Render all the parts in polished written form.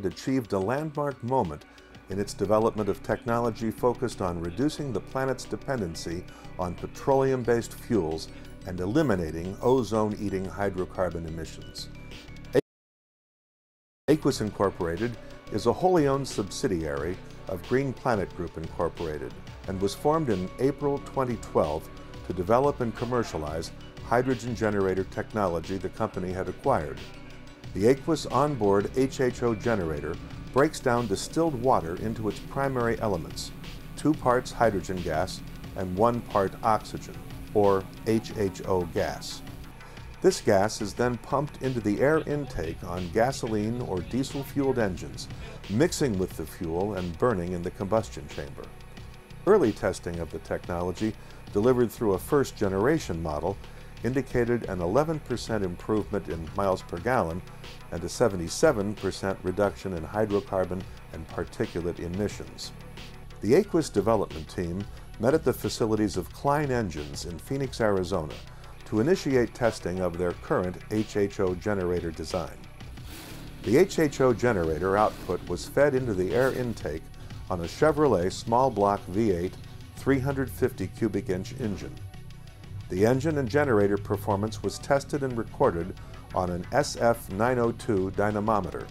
achieved a landmark moment in its development of technology focused on reducing the planet's dependency on petroleum-based fuels and eliminating ozone-eating hydrocarbon emissions. Aquis Incorporated is a wholly owned subsidiary of Green Planet Group Incorporated and was formed in April 2012 to develop and commercialize hydrogen generator technology the company had acquired. The Aquis onboard HHO generator breaks down distilled water into its primary elements, 2 parts hydrogen gas and 1 part oxygen, or HHO gas. This gas is then pumped into the air intake on gasoline or diesel-fueled engines, mixing with the fuel and burning in the combustion chamber. Early testing of the technology, delivered through a first-generation model, indicated an 11% improvement in miles per gallon and a 77% reduction in hydrocarbon and particulate emissions. The Aquis development team met at the facilities of Klein Engines in Phoenix, Arizona, to initiate testing of their current HHO generator design. The HHO generator output was fed into the air intake on a Chevrolet small block V8 350 cubic inch engine. The engine and generator performance was tested and recorded on an SF902 dynamometer.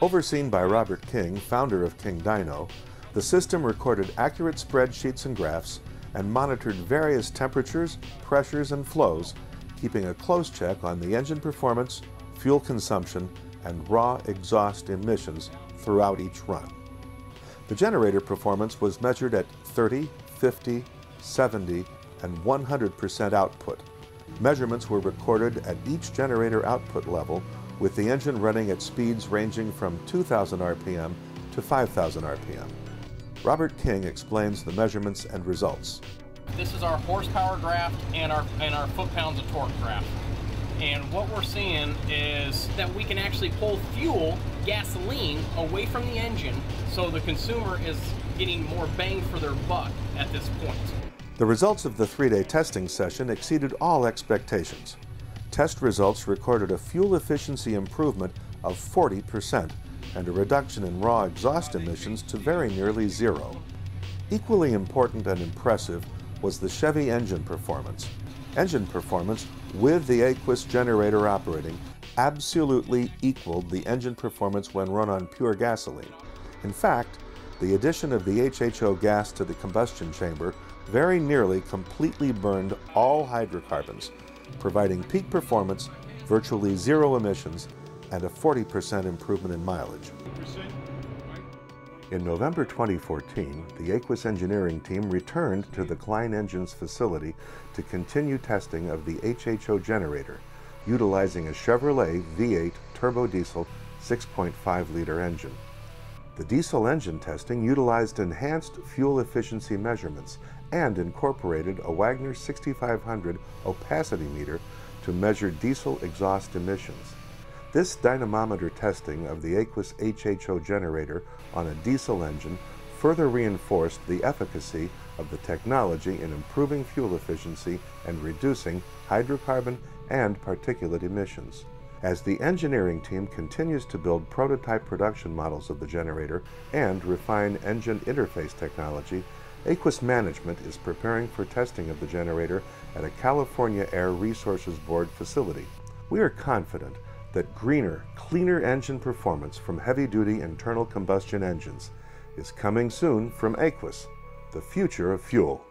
Overseen by Robert King, founder of King Dyno, the system recorded accurate spreadsheets and graphs and monitored various temperatures, pressures, and flows, keeping a close check on the engine performance, fuel consumption, and raw exhaust emissions throughout each run. The generator performance was measured at 30, 50, 70, and 100% output. Measurements were recorded at each generator output level, with the engine running at speeds ranging from 2,000 RPM to 5,000 RPM. Robert King explains the measurements and results. This is our horsepower graph and our foot-pounds of torque graph. And what we're seeing is that we can actually pull fuel, gasoline, away from the engine, so the consumer is getting more bang for their buck at this point. The results of the 3-day testing session exceeded all expectations. Test results recorded a fuel efficiency improvement of 40% and a reduction in raw exhaust emissions to very nearly zero. Equally important and impressive was the Chevy engine performance. Engine performance with the Aquis generator operating absolutely equaled the engine performance when run on pure gasoline. In fact, the addition of the HHO gas to the combustion chamber very nearly completely burned all hydrocarbons, providing peak performance, virtually zero emissions, and a 40% improvement in mileage. In November 2014, the Aquis engineering team returned to the Klein Engines facility to continue testing of the HHO generator, utilizing a Chevrolet V8 turbo diesel 6.5-liter engine. The diesel engine testing utilized enhanced fuel efficiency measurements and incorporated a Wagner 6500 opacity meter to measure diesel exhaust emissions. This dynamometer testing of the Aquis HHO generator on a diesel engine further reinforced the efficacy of the technology in improving fuel efficiency and reducing hydrocarbon and particulate emissions. As the engineering team continues to build prototype production models of the generator and refine engine interface technology, Aquis management is preparing for testing of the generator at a California Air Resources Board facility. We are confident that greener, cleaner engine performance from heavy-duty internal combustion engines is coming soon from Aquis, the future of fuel.